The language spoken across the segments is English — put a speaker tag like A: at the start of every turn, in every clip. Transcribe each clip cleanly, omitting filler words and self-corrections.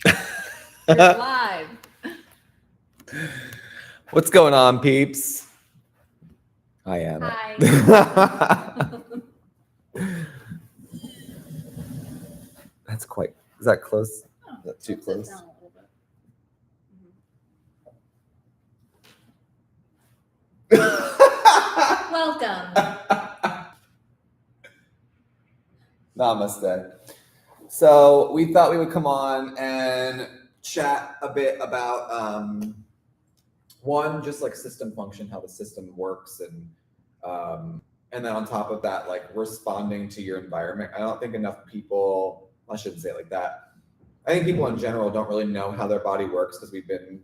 A: You're live.
B: What's going on, peeps? Hi, Anna.
A: Hi.
B: That's quite. Is that close?
A: Oh,
B: Is that too
A: sit
B: close?
A: down a little bit. Welcome.
B: Namaste. So we thought we would come on and chat a bit about one, just like system function, how the system works, and then on top of that, like responding to your environment. I don't think enough people. I shouldn't say it like that. I think people in general don't really know how their body works because we've been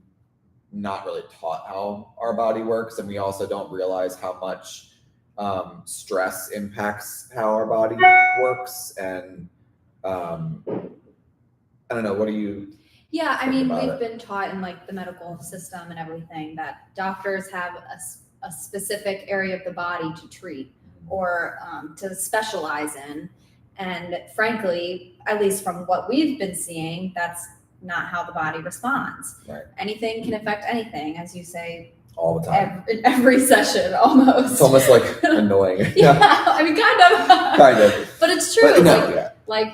B: not really taught how our body works, and we also don't realize how much stress impacts how our body works. And I don't know. What do you?
A: Yeah, I
B: think
A: mean,
B: about
A: we've
B: it?
A: been taught in like the medical system and everything that doctors have a specific area of the body to treat or to specialize in. And frankly, at least from what we've been seeing, that's not how the body responds.
B: Right.
A: Anything can affect anything, as you say,
B: All the time.
A: in every session almost.
B: It's almost like annoying.
A: Yeah, I mean, kind of.
B: Kind of.
A: But it's true.
B: But no,
A: Like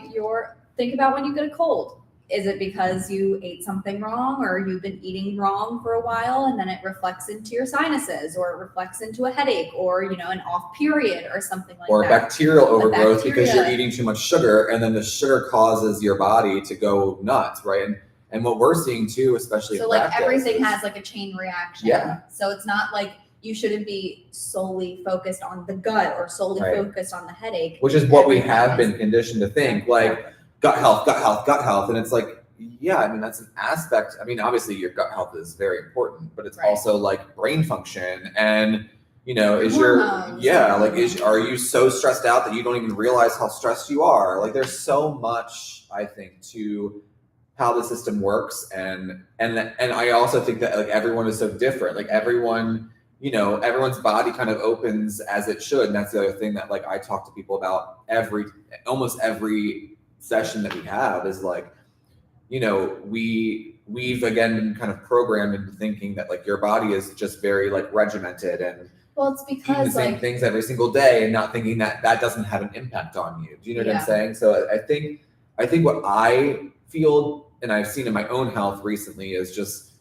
A: think about when you get a cold. Is it because you ate something wrong or you've been eating wrong for a while and then it reflects into your sinuses or it reflects into a headache or, an off period or something like
B: or
A: that?
B: bacterial overgrowth because you're
A: bacteria.
B: eating too much sugar, and then the sugar causes your body to go nuts, right? And what we're seeing too, especially
A: So
B: in
A: like
B: practice,
A: everything
B: is-
A: has like a chain reaction.
B: Yeah.
A: So it's not like you shouldn't be solely focused on the gut or solely
B: Right.
A: focused on the headache.
B: which is what we
A: Everything
B: have
A: is-
B: been conditioned to think, like gut health, and it's like, yeah, I mean, that's an aspect. I mean, obviously your gut health is very important, but it's
A: Right.
B: also like brain function and, is
A: Hormones.
B: are you so stressed out that you don't even realize how stressed you are? Like there's so much, I think, to how the system works. And I also think that like everyone is so different. Like everyone, everyone's body kind of opens as it should. And that's the other thing that like I talk to people about almost every session that we have is like, we've again been kind of programmed into thinking that like your body is just very like regimented and
A: Well, it's
B: eating the
A: because
B: same
A: like
B: things every single day and not thinking that that doesn't have an impact on you. Do you know what I'm
A: Yeah.
B: saying? So I think what I feel and I've seen in my own health recently is just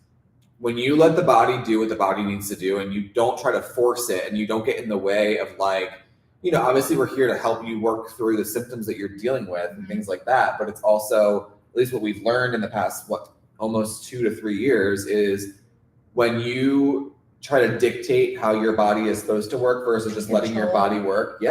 B: when you let the body do what the body needs to do and you don't try to force it and you don't get in the way of like, obviously we're here to help you work through the symptoms that you're dealing with and things like that. But it's also, at least what we've learned in the past, almost 2 to 3 years is when you try to dictate how your body is supposed to work versus just letting your
A: Control.
B: body work.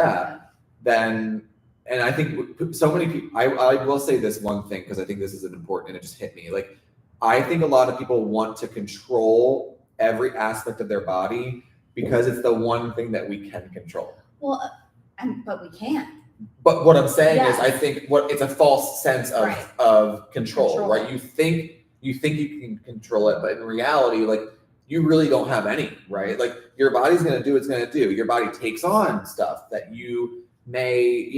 B: Then, and I think so many people, I will say this one thing, because I think this is an important, and it just hit me. Like, I think a lot of people want to control every aspect of their body because it's the one thing that we can control.
A: Well, but we can't.
B: But what I'm saying is,
A: Yes.
B: I think it's a false sense of,
A: Right.
B: of control,
A: Control.
B: right? You think you can control it, but in reality, like, you really don't have any, right? Like, your body's going to do what it's going to do. Your body takes on stuff that you may,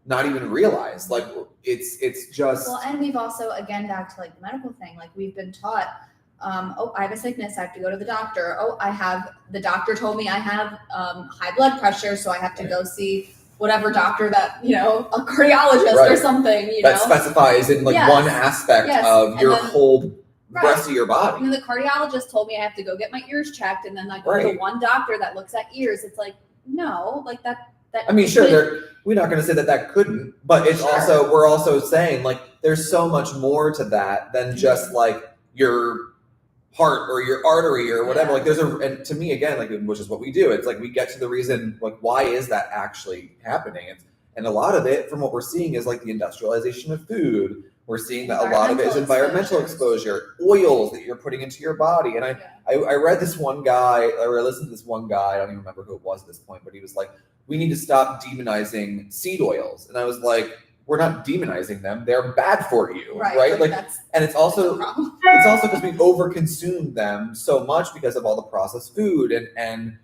B: not even realize. Like, it's just.
A: Well, and we've also, again, back to like the medical thing, like we've been taught, I have a sickness, I have to go to the doctor. The doctor told me I have high blood pressure, so I have to go see whatever doctor that, a cardiologist
B: Right.
A: or something,
B: that specifies in like
A: Yes.
B: one aspect
A: Yes.
B: of
A: And
B: your
A: then-
B: whole
A: Right.
B: rest of your body.
A: And then the cardiologist told me I have to go get my ears checked, and then I go to
B: Right.
A: one doctor that looks at ears. It's like, no, like that.
B: I mean, sure, we're not going to say that couldn't, but it's
A: Sure.
B: we're also saying like there's so much more to that than just like your heart or your artery or whatever.
A: Yeah.
B: Like and to me again, like, which is what we do. It's like we get to the reason, like, why is that actually happening? And a lot of it, from what we're seeing, is like the industrialization of food. We're seeing that a lot of it is environmental exposure, oils that you're putting into your body. And I read this one guy, or I listened to this one guy, I don't even remember who it was at this point, but he was like, we need to stop demonizing seed oils. And I was like, we're not demonizing them. They're bad for you, right? Like, and it's also because we overconsume them so much because of all the processed food and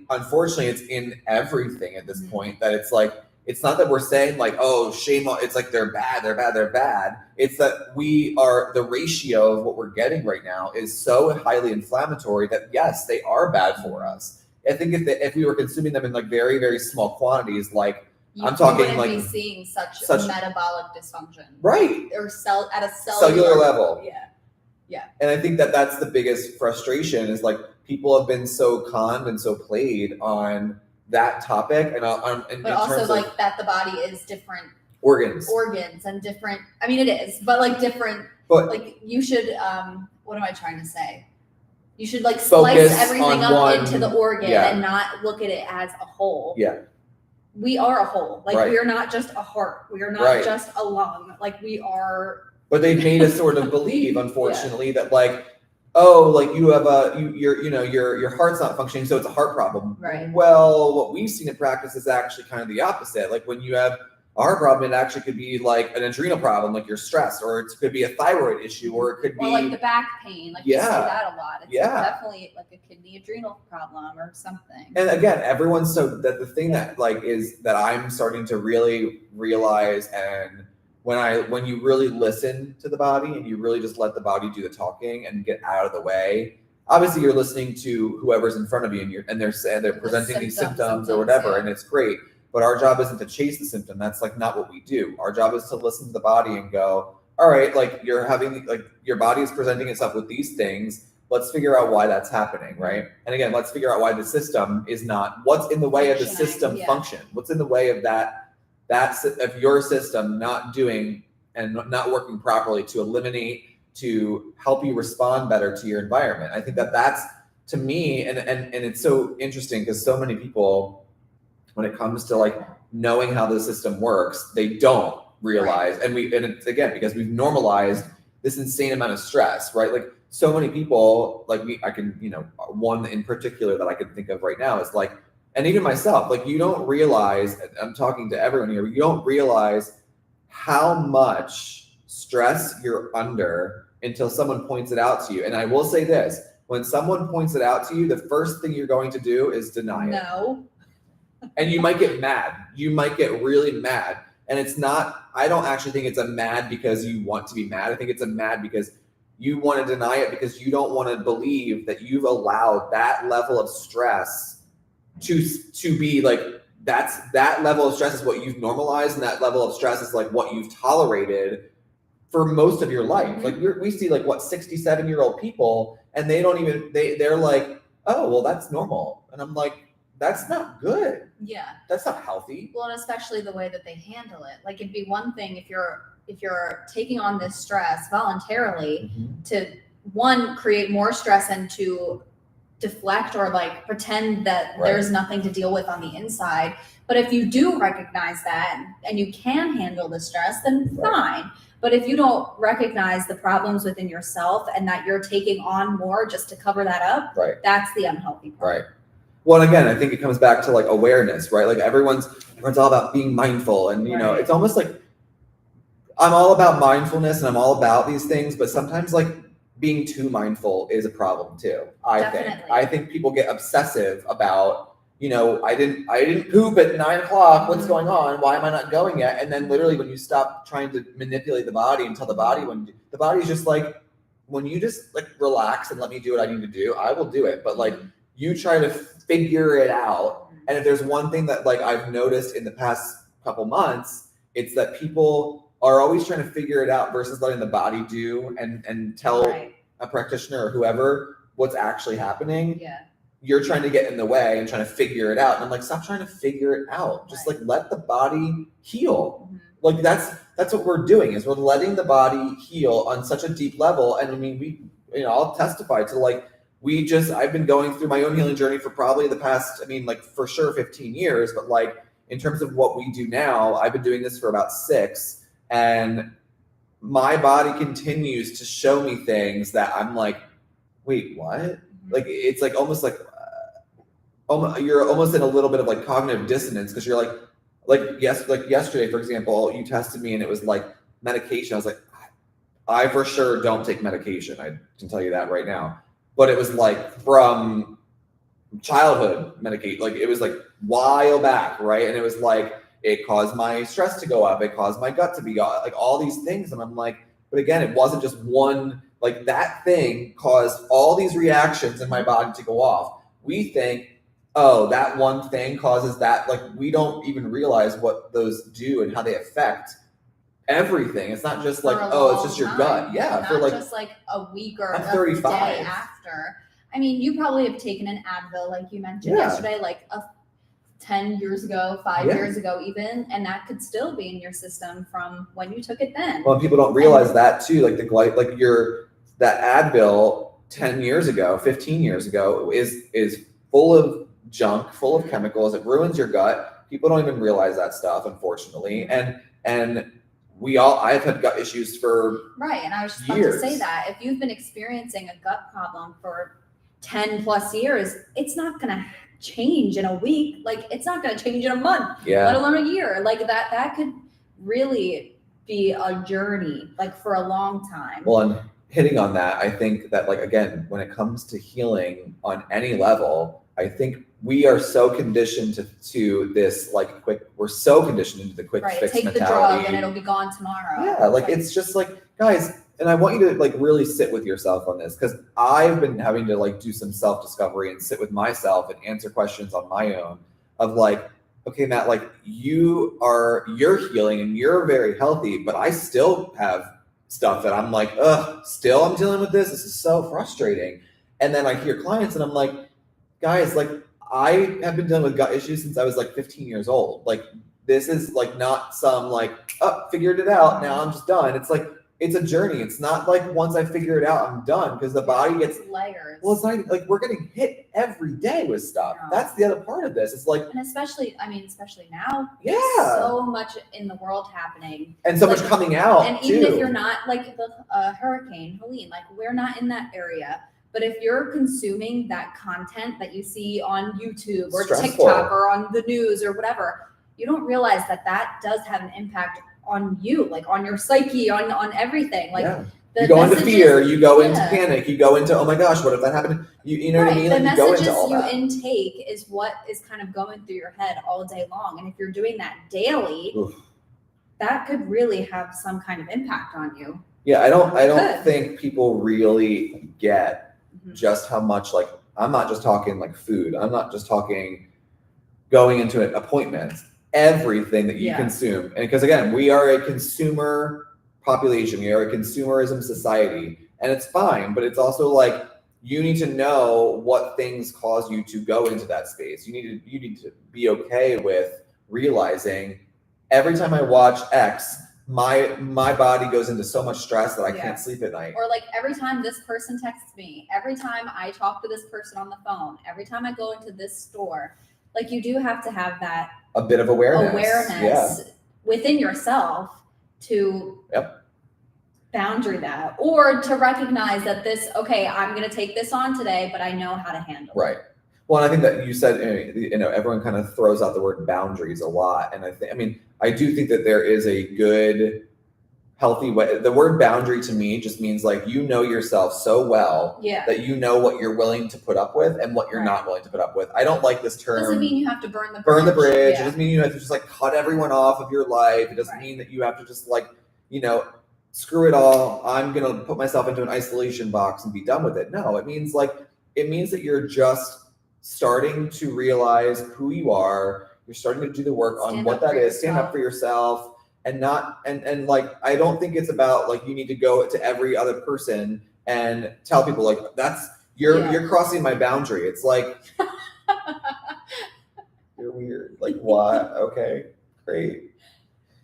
B: unfortunately it's in everything at this point, that it's like it's not that we're saying like, oh, shame on, it's like they're bad, they're bad, they're bad. It's that the ratio of what we're getting right now is so highly inflammatory that yes, they are bad for us. I think if we were consuming them in like very, very small quantities, like I'm talking
A: wouldn't
B: like
A: be seeing such metabolic dysfunction,
B: right?
A: Or at a
B: cellular level.
A: Yeah.
B: And I think that's the biggest frustration is like people have been so conned and so played on that topic,
A: but also like that the body is different
B: organs
A: and different. I mean, it is, but like different.
B: But
A: like you should. What am I trying to say? You should like slice everything up into the organ and not look at it as a whole.
B: Yeah.
A: We are a whole. Like we are not just a heart. We are not just a lung. Like we are.
B: But they've made us sort of believe, unfortunately, that like, oh, like you have your heart's not functioning, so it's a heart problem.
A: Right.
B: Well, what we've seen in practice is actually kind of the opposite. Like when you have a heart problem, it actually could be like an adrenal problem, like you're stressed, or it could be a thyroid issue, or it could be
A: like the back pain. Like you see that a lot. It's definitely like a kidney adrenal problem or something.
B: And again, everyone's that the thing that like is that I'm starting to really realize, and when you really listen to the body and you really just let the body do the talking and get out of the way. Obviously, you're listening to whoever's in front of you, and they're presenting these symptoms or whatever, and it's great. But our job isn't to chase the symptom. That's like not what we do. Our job is to listen to the body and go, all right, like you're having like your body is presenting itself with these things. Let's figure out why that's happening, right? And again, let's figure out why the system is not. What's in the way of the system function? What's in the way of of your system not doing and not working properly to eliminate, to help you respond better to your environment? I think that's to me, and it's so interesting because so many people, when it comes to like knowing how the system works, they don't realize, and it's again because we've normalized this insane amount of stress, right? Like so many people, like one in particular that I can think of right now is like, and even myself, like you don't realize, I'm talking to everyone here, you don't realize how much stress you're under until someone points it out to you. And I will say this, when someone points it out to you, the first thing you're going to do is deny it.
A: No.
B: And you might get mad. You might get really mad. And it's not, I don't actually think it's a mad because you want to be mad. I think it's a mad because you want to deny it because you don't want to believe that you've allowed that level of stress to be like, that level of stress is what you've normalized, and that level of stress is like what you've tolerated for most of your life. Like we see like 67-year-old people, and they don't even, they're like, oh, well, that's normal. And I'm like, that's not good.
A: Yeah.
B: That's not healthy.
A: Well, and especially the way that they handle it. Like it'd be one thing if you're taking on this stress voluntarily to create more stress and to deflect or like pretend that there's nothing to deal with on the inside. But if you do recognize that and you can handle the stress, then fine. But if you don't recognize the problems within yourself and that you're taking on more just to cover that up, that's the unhealthy part.
B: Right. Well, and again, I think it comes back to like awareness, right? Like everyone's all about being mindful, and it's almost like I'm all about mindfulness and I'm all about these things, but sometimes like being too mindful is a problem too. I think people get obsessive about, I didn't poop at 9 o'clock. What's going on? Why am I not going yet? And then literally when you stop trying to manipulate the body and tell the body's just like, when you just like relax and let me do what I need to do, I will do it. But like you try to figure it out. And if there's one thing that like I've noticed in the past couple months, it's that people are always trying to figure it out versus letting the body do and tell a practitioner or whoever what's actually happening.
A: Yeah.
B: You're trying to get in the way and trying to figure it out. And I'm like, stop trying to figure it out. Just like let the body heal. Like that's what we're doing, is we're letting the body heal on such a deep level. And I mean, I'll testify to like, I've been going through my own healing journey for probably the past, for sure 15 years, but like in terms of what we do now, I've been doing this for about 6. And my body continues to show me things that I'm like, wait, what? Like, it's like almost like, you're almost in a little bit of like cognitive dissonance because you're like yesterday, for example, you tested me and it was like medication. I was like, I for sure don't take medication. I can tell you that right now. But it was like from childhood medication. Like it was like while back, right? And it was like, it caused my stress to go up, it caused my gut to be like all these things. And I'm like, but again, it wasn't just one, like that thing caused all these reactions in my body to go off. We think, oh, that one thing causes that. Like we don't even realize what those do and how they affect everything. It's not just like, oh, it's just your gut. Yeah,
A: not
B: for like
A: just like a week or
B: I'm
A: a
B: 35.
A: day after. I mean, you probably have taken an Advil, like you mentioned
B: Yeah.
A: yesterday, like 10 years ago, 5
B: Yeah.
A: years ago even, and that could still be in your system from when you took it then.
B: Well, people don't realize that too. Like that Advil 10 years ago, 15 years ago is full of junk, full of chemicals. It ruins your gut. People don't even realize that stuff, unfortunately. And I've had gut issues for
A: Right, and I was just about
B: years.
A: to say that if you've been experiencing a gut problem for 10 plus years, it's not gonna change in a week. Like it's not gonna change in a month, let
B: yeah.
A: alone a year. Like that could really be a journey, like for a long time.
B: Well, and hitting on that, I think that like again, when it comes to healing on any level, I think we are so conditioned to this like we're so conditioned into the quick
A: Right,
B: fix
A: take the
B: mentality.
A: drug and it'll be gone tomorrow.
B: Yeah, like it's just like, guys, and I want you to like really sit with yourself on this because I've been having to like do some self-discovery and sit with myself and answer questions on my own of like, okay, Matt, like you're healing and you're very healthy, but I still have stuff that I'm like, still I'm dealing with this. This is so frustrating. And then I hear clients and I'm like, guys, like I have been dealing with gut issues since I was like 15 years old. Like this is like not some like, figured it out. Now I'm just done. It's like, it's a journey. It's not like once I figure it out, I'm done because the body gets
A: layers.
B: Well, it's not like we're getting hit every day with stuff.
A: No.
B: That's the other part of this. It's like,
A: and especially now,
B: yeah,
A: so much in the world happening.
B: and so much
A: like,
B: coming out.
A: And even if you're not like the Hurricane Helene, like we're not in that area. But if you're consuming that content that you see on YouTube or
B: Stressful.
A: TikTok or on the news or whatever, you don't realize that does have an impact on you, like on your psyche, on everything. Like
B: Yeah.
A: the
B: You go into
A: messages-
B: fear, you go into
A: yeah.
B: panic, you go into, oh my gosh, what if that happened? You know what I mean?
A: The
B: Like you go
A: messages
B: into all
A: you
B: that.
A: intake is what is kind of going through your head all day long. And if you're doing that daily,
B: Oof.
A: that could really have some kind of impact on you.
B: Yeah, I don't
A: Good.
B: think people really get
A: Mhm.
B: just how much, like, I'm not just talking like food. I'm not just talking going into an appointment. Everything that you
A: Yeah.
B: consume. And because again, we are a consumer population. We are a consumerism society. And it's fine, but it's also like you need to know what things cause you to go into that space. You need to be okay with realizing every time I watch X, my body goes into so much stress that I
A: Yeah.
B: can't sleep at night.
A: Or like every time this person texts me, every time I talk to this person on the phone, every time I go into this store, like you do have to have that
B: A bit of awareness. Yeah.
A: within yourself to
B: Yep.
A: boundary that, or to recognize that okay, I'm going to take this on today, but I know how to handle
B: Right. Well, and I think that you said, everyone kind of throws out the word boundaries a lot. And I do think that there is a good, healthy way. The word boundary to me just means like, you know yourself so well
A: it. Yeah.
B: that you know what you're willing to put up with and what you're
A: Right.
B: not willing to put up with. I don't like this term.
A: Doesn't mean you have to burn the bridge.
B: Burn the bridge.
A: Yeah.
B: It doesn't mean you have to just like cut everyone off of your life. It doesn't
A: Right.
B: mean that you have to just like, screw it all. I'm going to put myself into an isolation box and be done with it. No, it means that you're just starting to realize who you are. You're starting to do the work on
A: Stand
B: what
A: up
B: that
A: for
B: is, stand up
A: yourself.
B: for yourself and not, and like, I don't think it's about like, you need to go to every other person and tell people like, you're crossing my boundary. It's like, you're weird. Like what? Okay, great.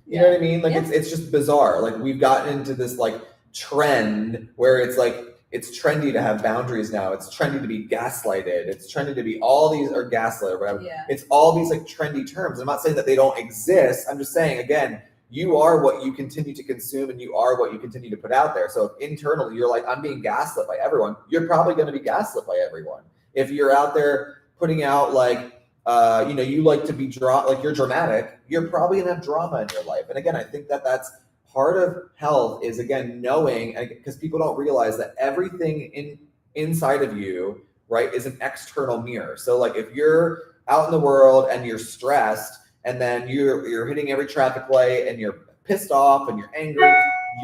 B: You know what I mean? Like
A: Yeah.
B: it's just bizarre. Like we've gotten into this like trend where it's like it's trendy to have boundaries now. It's trendy to be gaslighted. It's trendy to be all these or gaslit or whatever.
A: Yeah.
B: It's all these like trendy terms. I'm not saying that they don't exist. I'm just saying again, you are what you continue to consume and you are what you continue to put out there. So if internally you're like, I'm being gaslit by everyone, you're probably going to be gaslit by everyone. If you're out there putting out like, you like to be like you're dramatic, you're probably gonna have drama in your life. And again, I think that that's part of health is again, knowing, because people don't realize that everything inside of you, right, is an external mirror. So like if you're out in the world and you're stressed and then you're hitting every traffic light and you're pissed off and you're angry,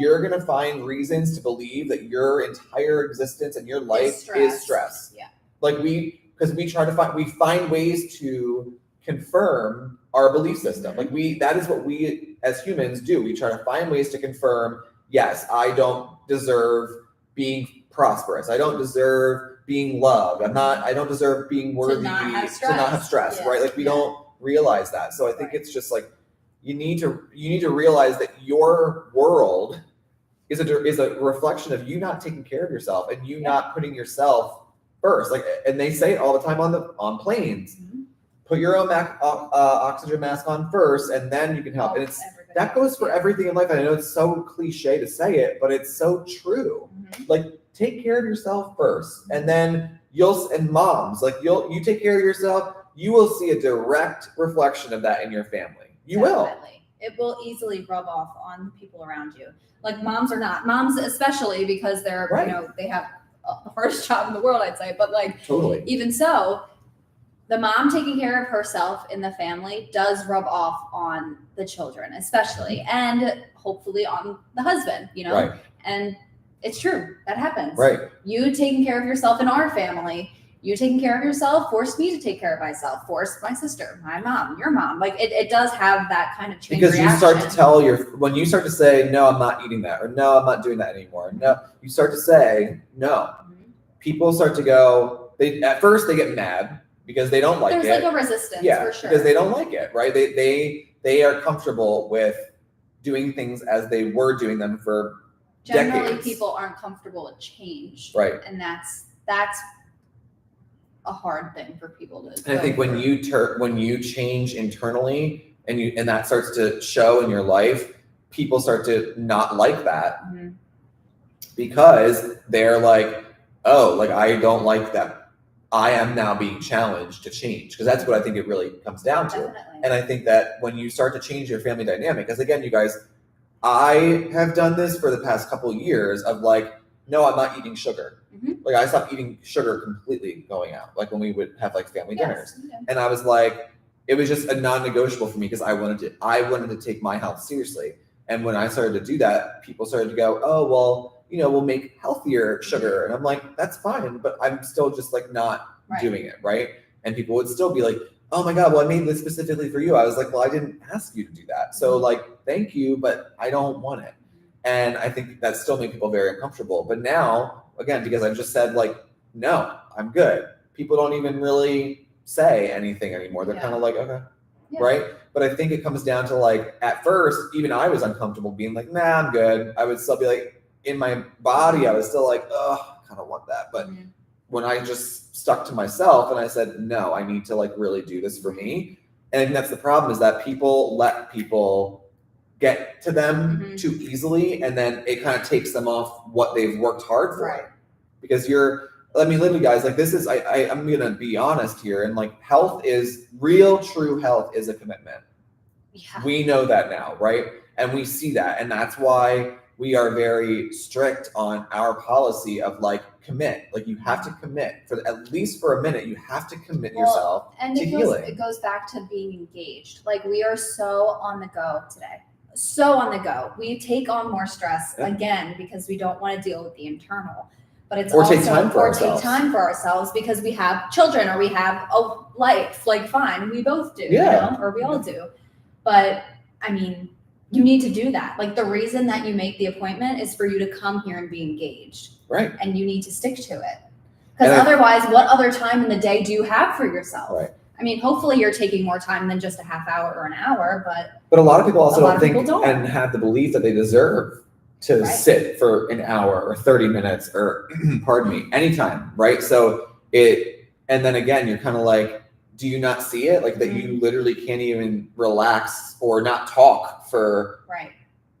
B: you're going to find reasons to believe that your entire existence and your life is stress.
A: Yeah.
B: Like because we find ways to confirm our belief system. Like that is what we as humans do. We try to find ways to confirm, yes, I don't deserve being prosperous. I don't deserve being loved. I don't deserve being worthy
A: to not have stress.
B: Right? Like we don't realize that. So I think it's just like, you need to realize that your world is a reflection of you not taking care of yourself and you not putting yourself first. Like, and they say it all the time on planes. Put your own oxygen mask on first, and then you can help. And that goes for everything in life. I know it's so cliche to say it, but it's so true. Like, take care of yourself first, and then and moms, like you take care of yourself, you will see a direct reflection of that in your family. You will.
A: It will easily rub off on the people around you. Like moms especially because they're, they have the hardest job in the world, I'd say. But like,
B: totally.
A: Even so, the mom taking care of herself in the family does rub off on the children, especially, and hopefully on the husband,
B: Right.
A: And it's true. That happens.
B: Right.
A: You taking care of yourself in our family, you taking care of yourself forced me to take care of myself, forced my sister, my mom, your mom. Like it does have that kind of chain
B: because
A: reaction.
B: You start to tell when you start to say, no, I'm not eating that, or no, I'm not doing that anymore. No, you start to say no. People start to go, at first they get mad because they don't like it.
A: There's like a resistance, for sure.
B: Because they don't like it, right? They are comfortable with doing things as they were doing them for
A: Generally,
B: decades.
A: people aren't comfortable with change.
B: Right.
A: And that's a hard thing for people to.
B: And I think when you change internally and that starts to show in your life, people start to not like that because they're like, oh, like I don't like that. I am now being challenged to change, because that's what I think it really comes down to.
A: Definitely.
B: And I think that when you start to change your family dynamic, because again, you guys, I have done this for the past couple of years of like, no, I'm not eating sugar. Like I stopped eating sugar completely going out, like when we would have like family dinners. And I was like, it was just a non-negotiable for me because I wanted to take my health seriously. And when I started to do that, people started to go, oh, well, we'll make healthier sugar. And I'm like, that's fine, but I'm still just like not doing it. Right. And people would still be like, oh my God, well, I made this specifically for you. I was like, well, I didn't ask you to do that. So like, thank you, but I don't want it. And I think that still made people very uncomfortable. But now, again, because I just said like, no, I'm good. People don't even really say anything anymore. They're kind of like, okay, right? But I think it comes down to like, at first, even I was uncomfortable being like, nah, I'm good. I would still be like, in my body, I was still like, oh, I kind of want that. But when I just stuck to myself and I said, no, I need to like really do this for me. And I think that's the problem, is that people let people get to them too easily. And then it kind of takes them off what they've worked hard for.
A: Right.
B: Because literally guys, like this is, I'm going to be honest here. And like real true health is a commitment. Yeah. We know that now, right? And we see that. And that's why we are very strict on our policy of like commit. Like you have to commit at least for a minute. You have to commit yourself to healing.
A: It goes back to being engaged. Like we are so on the go today. So on the go. We take on more stress again because we don't want to deal with the internal. But it's
B: take time for
A: ourselves because we have children or we have a life. Like fine, we both do, or we all do. But I mean, you need to do that. Like the reason that you make the appointment is for you to come here and be engaged.
B: Right.
A: And you need to stick to it. Because otherwise, what other time in the day do you have for yourself?
B: Right.
A: I mean, hopefully you're taking more time than just a half hour or an hour,
B: but a lot of people also don't think and have the belief that they deserve to sit for an hour or 30 minutes or pardon me, anytime. Right. So and then again, you're kind of like, do you not see it? Like that you literally can't even relax or not talk for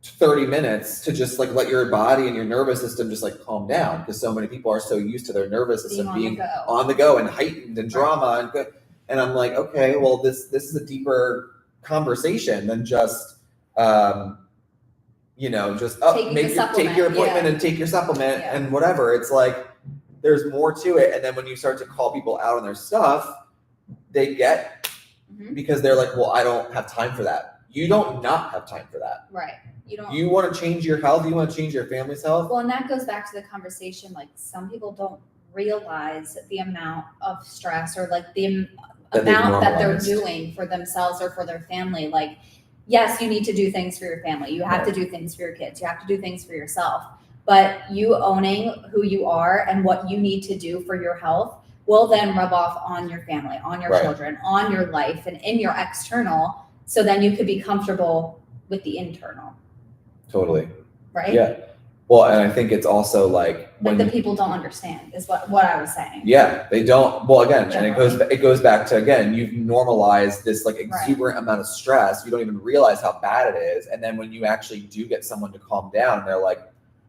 B: 30 minutes to just like let your body and your nervous system just like calm down, because so many people are so used to their nervous system being on the go and heightened and drama and I'm like, okay, well this is a deeper conversation than just just take your appointment and take your supplement and whatever. It's like there's more to it. And then when you start to call people out on their stuff, they get because they're like, well, I don't have time for that. You don't not have time for that.
A: Right. You don't.
B: You want to change your health. You want to change your family's health.
A: Well, and that goes back to the conversation. Like some people don't realize the amount of stress or like the amount that they're doing for themselves or for their family. Like, yes, you need to do things for your family. You have to do things for your kids. You have to do things for yourself. But you owning who you are and what you need to do for your health will then rub off on your family, on your children, on your life, and in your external. So then you could be comfortable with the internal.
B: Totally.
A: Right?
B: Yeah. Well, and I think it's also like
A: when the people don't understand is what I was saying.
B: Yeah, they don't. Well, again, generally. And it goes back to, again, you've normalized this like exuberant amount of stress. You don't even realize how bad it is. And then when you actually do get someone to calm down, they're like,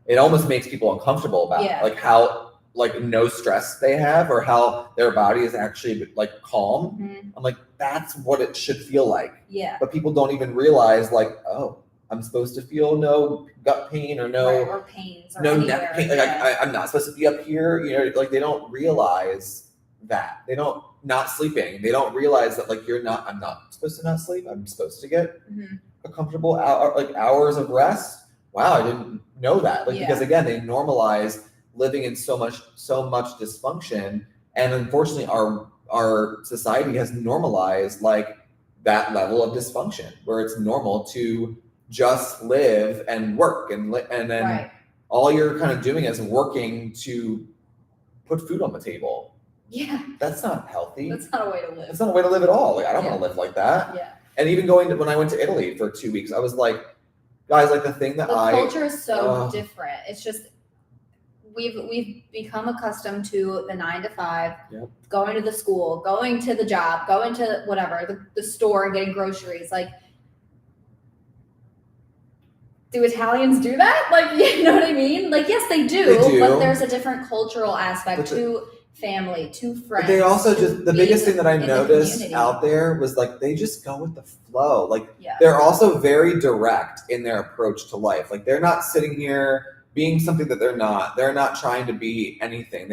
B: it almost makes people uncomfortable about like how like no stress they have or how their body is actually like calm. I'm like, that's what it should feel like.
A: Yeah.
B: But people don't even realize like, oh, I'm supposed to feel no gut pain or no
A: or pains or
B: no
A: anywhere.
B: neck pain. Like I'm not supposed to be up here. You know, like they don't realize that. They don't not sleeping. They don't realize that like I'm not supposed to not sleep. I'm supposed to get a comfortable hours of rest. Wow, I didn't know that. Like because again, they normalize living in so much dysfunction, and unfortunately, our society has normalized like that level of dysfunction where it's normal to just live and work and then all you're kind of doing is working to put food on the table.
A: Yeah.
B: That's not healthy.
A: That's not a way to live.
B: That's not a way to live at all. Like I don't want to live like that.
A: Yeah.
B: And even when I went to Italy for 2 weeks, I was like, guys, like the
A: culture is so different. It's just we've become accustomed to the 9 to 5, going to the school, going to the job, going to whatever, the store and getting groceries. Like, do Italians do that? Like, you know what I mean? Like, yes, they do. But there's a different cultural aspect to family, to friends.
B: But they also the biggest thing that I noticed out there was like, they just go with the flow. Like they're also very direct in their approach to life. Like they're not sitting here being something that they're not. They're not trying to be anything.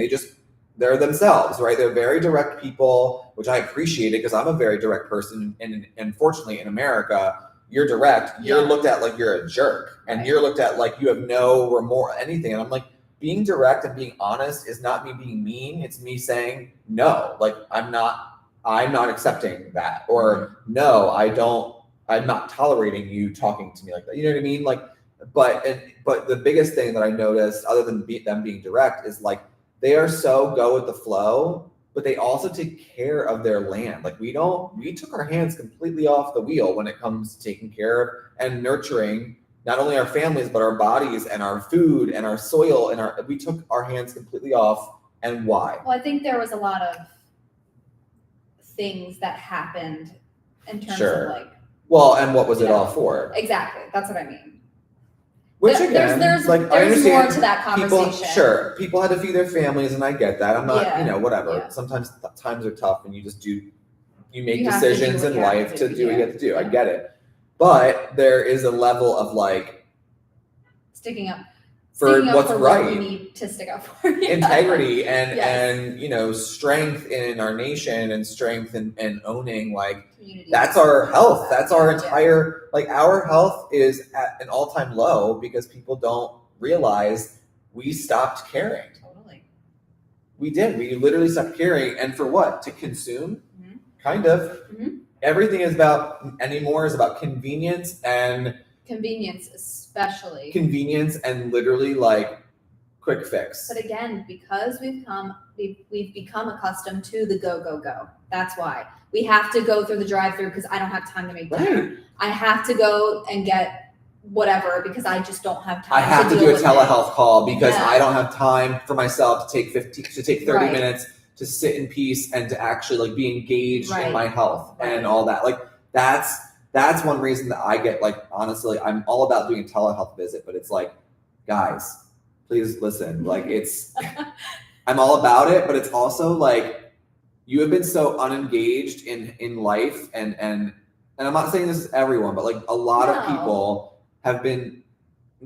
B: They're themselves, right? They're very direct people, which I appreciate it because I'm a very direct person. And unfortunately in America, you're direct, you're looked at like you're a jerk and you're looked at like you have no remorse, anything. And I'm like, being direct and being honest is not me being mean. It's me saying, no, like I'm not accepting that. Or no, I'm not tolerating you talking to me like that. You know what I mean? Like, but the biggest thing that I noticed other than them being direct is like, they are so go with the flow, but they also take care of their land. Like we took our hands completely off the wheel when it comes to taking care of and nurturing not only our families, but our bodies and our food and our soil and we took our hands completely off. And why?
A: Well, I think there was a lot of things that happened in terms of like.
B: Well, and what was it all for?
A: Exactly. That's what I mean.
B: Which again,
A: there's
B: like I understand
A: more to that conversation.
B: People had to feed their families, and I get that. I'm not, whatever.
A: Yeah.
B: Sometimes times are tough, and you make decisions in life to do what you have to do. I get it, but there is a level of like
A: sticking up
B: for what's right.
A: What we need to stick up for
B: integrity and strength in our nation and strength in owning like. That's our health. That's our entire, like our health is at an all-time low because people don't realize we stopped caring.
A: Totally.
B: We did. We literally stopped caring. And for what? To consume? Kind of. Everything is about convenience and...
A: Convenience, especially.
B: Convenience and literally like quick fix.
A: But again, because we've become accustomed to the go. That's why. We have to go through the drive-through because I don't have time to make dinner. Right. I have to go and get whatever because I just don't have time.
B: I have to do a telehealth call because I don't have time for myself to take 30 minutes to sit in peace and to actually like be engaged in my health and all that. Like that's one reason that I get like, honestly, I'm all about doing a telehealth visit, but it's like, guys, please listen. Like I'm all about it, but it's also like, you have been so unengaged in life and I'm not saying this is everyone, but like a lot of people have been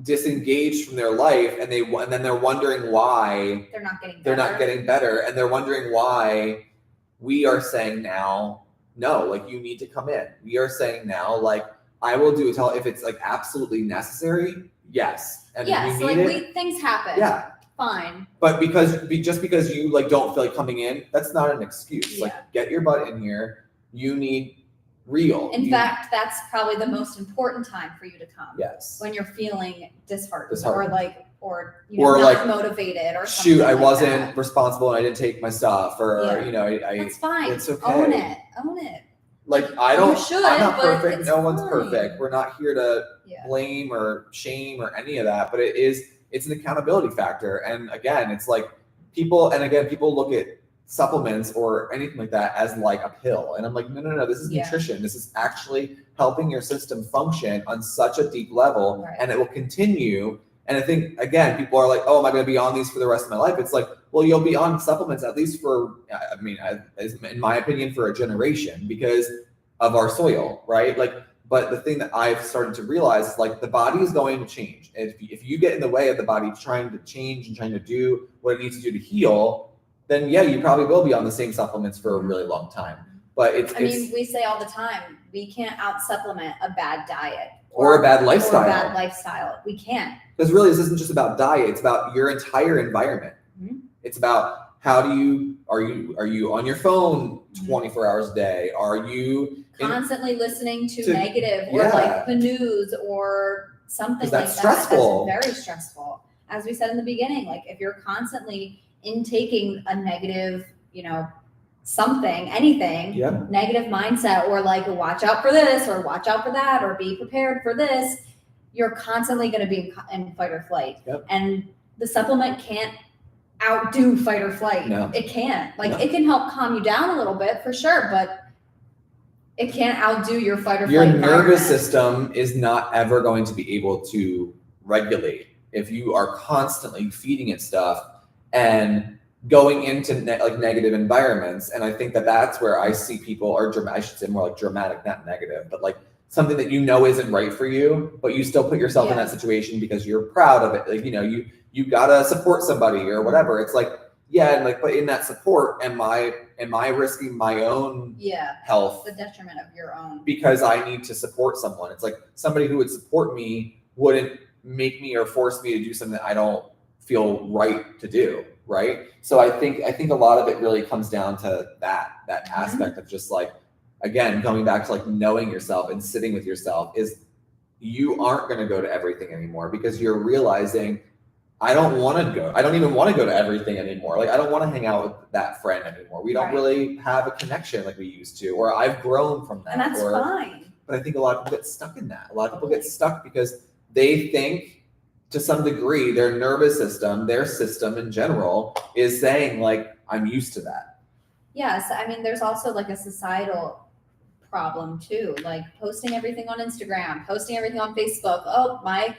B: disengaged from their life and then they're wondering why they're not getting better and they're wondering why we are saying now no, like you need to come in. We are saying now, like, I will do it if it's like absolutely necessary. Yes. And
A: Yes,
B: we
A: like
B: need it.
A: things happen.
B: Yeah.
A: Fine.
B: But just because you like don't feel like coming in, that's not an excuse.
A: Yeah.
B: Like, get your butt in here. You need real.
A: In fact, that's probably the most important time for you to come.
B: Yes.
A: When you're feeling disheartened.
B: Disheartened.
A: or
B: Or
A: not
B: like,
A: motivated or something.
B: Shoot, I
A: like
B: wasn't
A: that.
B: responsible and I didn't take my stuff, or I
A: That's fine.
B: it's okay.
A: Own it.
B: Like, I'm not
A: but
B: perfect.
A: it's
B: No one's
A: fine.
B: perfect. We're not here to blame or shame or any of that, but it's an accountability factor. And again, it's like people look at supplements or anything like that as like a pill. And I'm like, no, this is nutrition. This is actually helping your system function on such a deep level,
A: Right.
B: and it will continue. And I think, again, people are like, oh, am I going to be on these for the rest of my life? It's like, well, you'll be on supplements at least for, in my opinion, for a generation because of our soil, right? Like, but the thing that I've started to realize is like the body is going to change. If you get in the way of the body trying to change and trying to do what it needs to do to heal, then you probably will be on the same supplements for a really long time. But
A: we say all the time, we can't out supplement a bad diet
B: or a bad lifestyle.
A: We can't.
B: Because really, this isn't just about diet; it's about your entire environment.
A: Mm-hmm.
B: It's about are you on your phone 24 hours a day? Are you
A: constantly listening to negative or like the news or something like
B: that's stressful.
A: That's very stressful. As we said in the beginning, like if you're constantly intaking a negative, anything, negative mindset, or like watch out for this or watch out for that or be prepared for this, you're constantly going to be in fight or flight. And the supplement can't outdo fight or flight.
B: No.
A: It can't. It can help calm you down a little bit for sure, but it can't outdo your fight or flight.
B: Your nervous system is not ever going to be able to regulate if you are constantly feeding it stuff and going into negative environments. And I think that's where I see people are I should say more like dramatic, not negative, but like something that isn't right for you, but you still put yourself in that situation because you're proud of it. Like, you gotta support somebody or whatever. It's like, but in that support, am I risking my own health?
A: The detriment of your own.
B: Because I need to support someone. It's like somebody who would support me wouldn't make me or force me to do something that I don't feel right to do. Right. So I think a lot of it really comes down to that aspect of just like, again, going back to like knowing yourself and sitting with yourself is you aren't going to go to everything anymore because you're realizing I don't even want to go to everything anymore. Like, I don't want to hang out with that friend anymore. We don't really have a connection like we used to, or I've grown from that.
A: And that's fine.
B: But I think a lot of people get stuck in that. A lot of people get stuck because they think to some degree, their nervous system, their system in general is saying like, I'm used to that.
A: Yes. There's also like a societal problem too, like posting everything on Instagram, posting everything on Facebook. Oh, my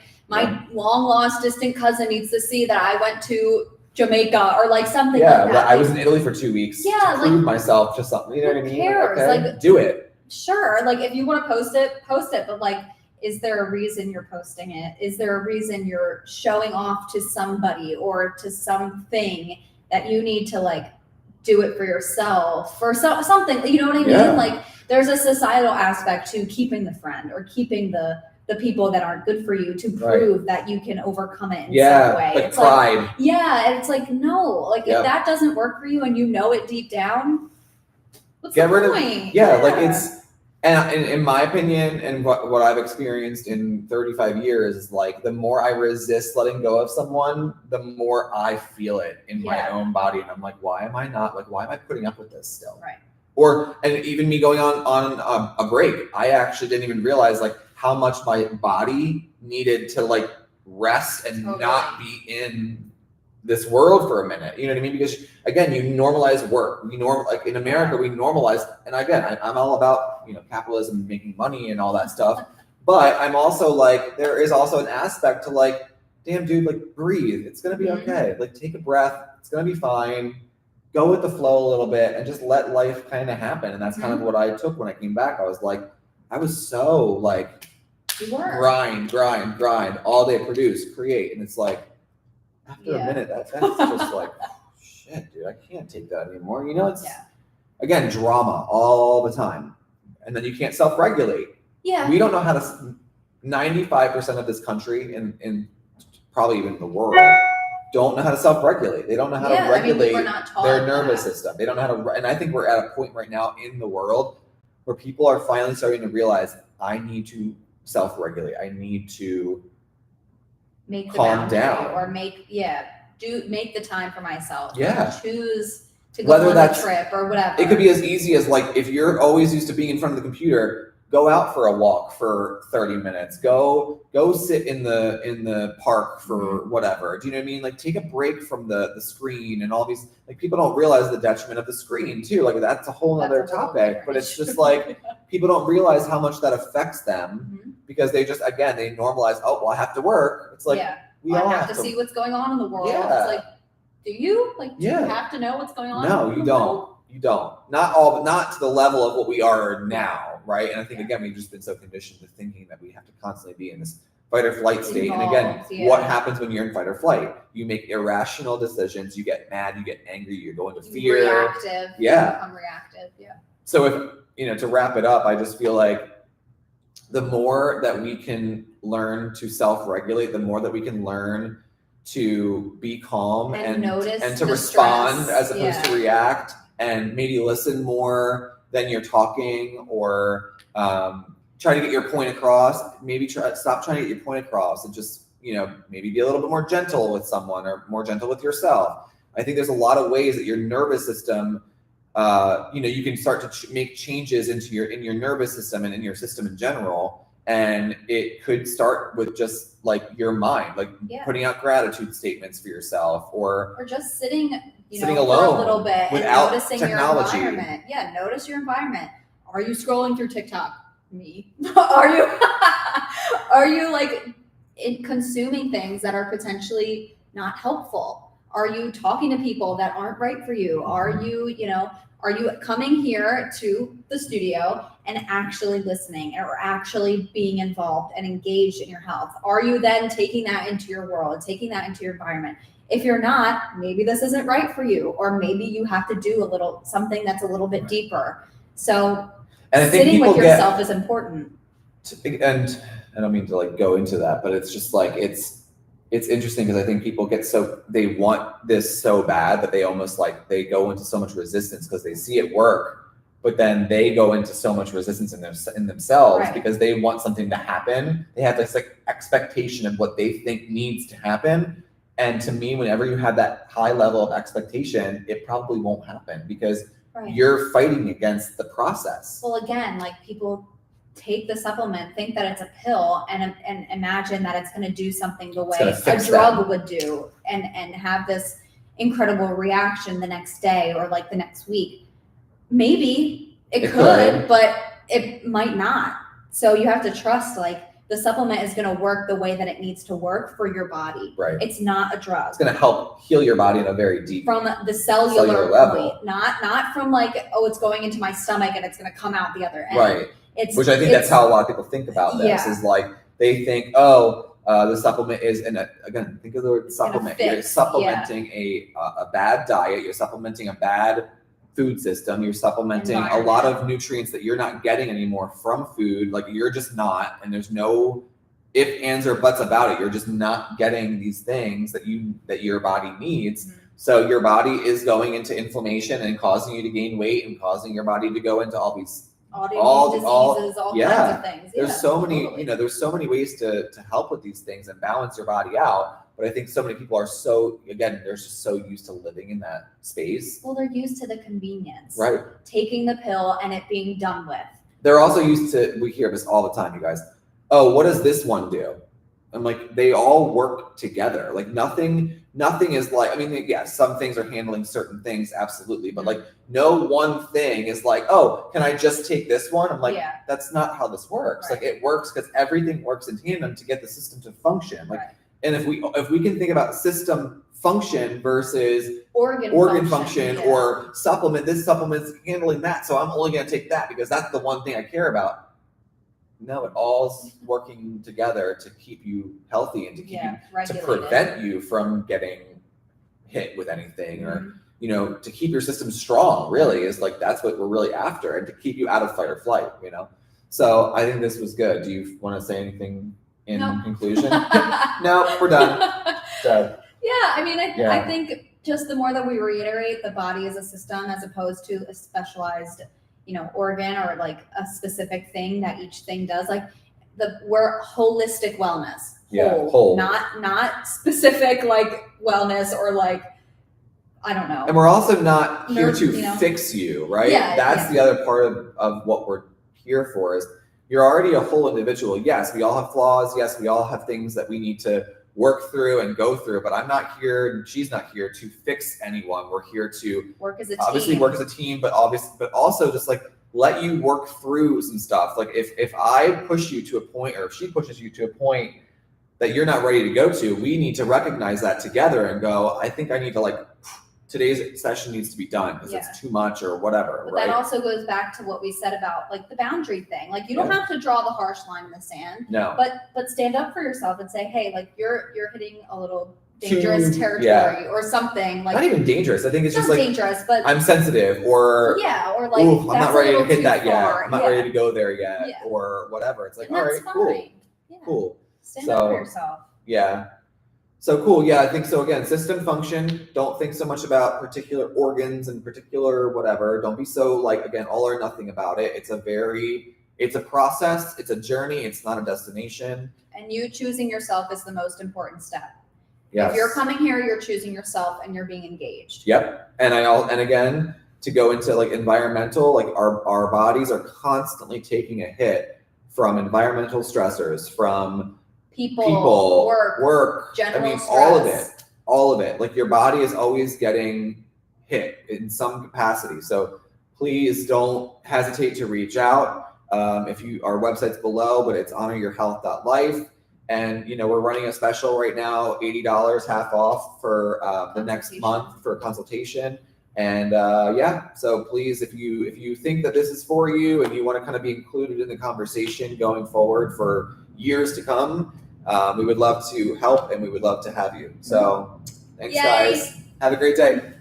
A: long lost distant cousin needs to see that I went to Jamaica or like something like that.
B: I was in Italy for 2 weeks to prove myself to something. You know what I mean?
A: Who cares?
B: Okay, do it.
A: Sure. Like if you want to post it, but like, is there a reason you're posting it? Is there a reason you're showing off to somebody or to something that you need to like do it for yourself or something? You know what I mean?
B: Yeah.
A: Like there's a societal aspect to keeping the friend or keeping the people that aren't good for you to prove that you can overcome it in some way.
B: Like
A: it's
B: pride.
A: Like, and it's like, no, like if that doesn't work for you and you know it deep down, what's the point?
B: Like it's, and in my opinion, and what I've experienced in 35 years is like, the more I resist letting go of someone, the more I feel it in my own body. And I'm like, why am I putting up with this still?
A: Right.
B: And even me going on a break, I actually didn't even realize like how much my body needed to like rest and not be in this world for a minute. You know what I mean? Because again, you normalize work. Like in America, we normalize, and again, I'm all about, capitalism, making money and all that stuff. But I'm also like, there is also an aspect to like, damn dude, like breathe. It's going to be okay. Like take a breath. It's going to be fine. Go with the flow a little bit and just let life kind of happen. And that's kind of what I took when I came back. I was like, I was so like grind all day, produce, create. And it's like, after a minute, that's just like, shit, dude, I can't take that anymore. It's again, drama all the time. And then you can't self-regulate.
A: Yeah.
B: We don't know how to, 95% of this country in probably even the world don't know how to self-regulate. They don't know how to regulate
A: we're not taught
B: their nervous
A: that.
B: system. They don't know how to, and I think we're at a point right now in the world where people are finally starting to realize, I need to self-regulate. I need to
A: make the
B: calm
A: boundary
B: down.
A: or make the time for myself.
B: Yeah.
A: Choose to go
B: Whether
A: on
B: that's
A: a trip or whatever.
B: It could be as easy as like, if you're always used to being in front of the computer, go out for a walk for 30 minutes. Go sit in the park for whatever. Do you know what I mean? Like, take a break from the screen and all these, like, people don't realize the detriment of the screen too. Like, that's a whole other topic, but it's just like, people don't realize how much that affects them because they just, again, they normalize, oh, well, I have to work. It's like, we all
A: I have to see what's going on in the world.
B: Yeah.
A: It's like, do you? Like, do you have to know what's going on?
B: No, you don't. You don't. Not to the level of what we are now, right? And I think, again, we've just been so conditioned to thinking that we have to constantly be in this fight or flight state. And again, what happens when you're in fight or flight? You make irrational decisions. You get mad. You get angry. You go into fear.
A: Reactive.
B: Yeah.
A: You become reactive. Yeah.
B: So if, to wrap it up, I just feel like the more that we can learn to self-regulate, the more that we can learn to be calm and
A: notice
B: and to
A: the
B: respond
A: stress.
B: as opposed to react, and maybe listen more than you're talking, or try to get your point across. Maybe stop trying to get your point across and just, maybe be a little bit more gentle with someone or more gentle with yourself. I think there's a lot of ways that your nervous system, you can start to make changes in your nervous system and in your system in general. And it could start with just like your mind, like putting out gratitude statements for yourself, or
A: just sitting
B: alone
A: for a little bit
B: without
A: and noticing
B: technology.
A: Your environment. Yeah, notice your environment. Are you scrolling through TikTok? Me. Are you like consuming things that are potentially not helpful? Are you talking to people that aren't right for you? Are you coming here to the studio and actually listening or actually being involved and engaged in your health? Are you then taking that into your world, taking that into your environment? If you're not, maybe this isn't right for you, or maybe you have to do something that's a little bit deeper. So
B: and I think
A: sitting with yourself is important.
B: And I don't mean to like go into that, but it's just like, it's interesting because I think people they want this so bad that they almost like, they go into so much resistance because they see it work, but then they go into so much resistance in themselves because they want something to happen. They have this like expectation of what they think needs to happen. And to me, whenever you have that high level of expectation, it probably won't happen because you're fighting against the process.
A: Well, again, like, people take the supplement, think that it's a pill, and imagine that it's going to do something the way a drug would do, and have this incredible reaction the next day or like the next week. Maybe it could, but it might not. So you have to trust, like, the supplement is going to work the way that it needs to work for your body.
B: Right.
A: It's not a drug.
B: It's going to help heal your body in a very deep,
A: from the cellular
B: level.
A: Point, not from like, oh, it's going into my stomach and it's going to come out the other end.
B: Right. Which I think that's how a lot of people think about this, is like, they think, the supplement is, and again, think of the word supplement. You're supplementing a bad diet. You're supplementing a bad food system. You're supplementing a lot of nutrients that you're not getting anymore from food. Like, you're just not, and there's no ifs, ands, or buts about it. You're just not getting these things that your body needs. Mm-hmm. So your body is going into inflammation and causing you to gain weight and causing your body to go into all these
A: autoimmune diseases, all kinds of things.
B: There's so many, there's so many ways to help with these things and balance your body out. But I think so many people are they're just so used to living in that space.
A: Well, they're used to the convenience.
B: Right.
A: Taking the pill and it being done with.
B: They're also used to, we hear this all the time, you guys. Oh, what does this one do? I'm like, they all work together. Like, nothing is like, I mean, yes, some things are handling certain things, absolutely. But like, no one thing is like, oh, can I just take this one? I'm like, that's not how this works. Right. Like, it works because everything works in tandem to get the system to function. Like, and if we can think about system function versus organ function or supplement, this supplement's handling that, so I'm only going to take that because that's the one thing I care about. No, it all's working together to keep you healthy and to keep you, to prevent you from getting hit with anything or to keep your system strong, really, is like, that's what we're really after, and to keep you out of fight or flight, So I think this was good. Do you want to say anything in conclusion? No, we're done. So,
A: yeah, I mean, I think just the more that we reiterate the body is a system as opposed to a specialized, organ or like a specific thing that each thing does, like we're holistic wellness.
B: Whole.
A: Not specific like wellness or like, I don't know.
B: And we're also not here to fix you, right?
A: Yeah,
B: That's the other part of what we're here for, is you're already a whole individual. Yes, we all have flaws. Yes, we all have things that we need to work through and go through, but I'm not here and she's not here to fix anyone. We're here to
A: work as a
B: team, but also just like let you work through some stuff. Like if I push you to a point, or if she pushes you to a point that you're not ready to go to, we need to recognize that together and go, I think I need to today's session needs to be done because it's too much or whatever.
A: But that also goes back to what we said about like the boundary thing. Like you don't have to draw the harsh line in the sand.
B: No.
A: But stand up for yourself and say, hey, like you're hitting a little dangerous territory or something. Like
B: not even dangerous. I think it's just like
A: dangerous, but
B: I'm sensitive or
A: or like
B: I'm not ready to hit that yet. I'm not ready to go there yet or whatever. It's like, all right, cool.
A: Stand up for yourself.
B: Yeah. So cool. Yeah, I think so. Again, system function. Don't think so much about particular organs and particular whatever. Don't be so again, all or nothing about it. It's a process. It's a journey. It's not a destination.
A: And you choosing yourself is the most important step.
B: Yes.
A: If you're coming here, you're choosing yourself and you're being engaged.
B: Yep. And again, to go into environmental, our bodies are constantly taking a hit from environmental stressors, from people, work,
A: general
B: stress. all of it. Like your body is always getting hit in some capacity. So please don't hesitate to reach out. Our website's below, but it's honoryourhealth.life. And we're running a special right now, $80 half off for the next month for a consultation. And so please, if you think that this is for you and you want to kind of be included in the conversation going forward for years to come, we would love to help and we would love to have you. So thanks, guys. Have a great day.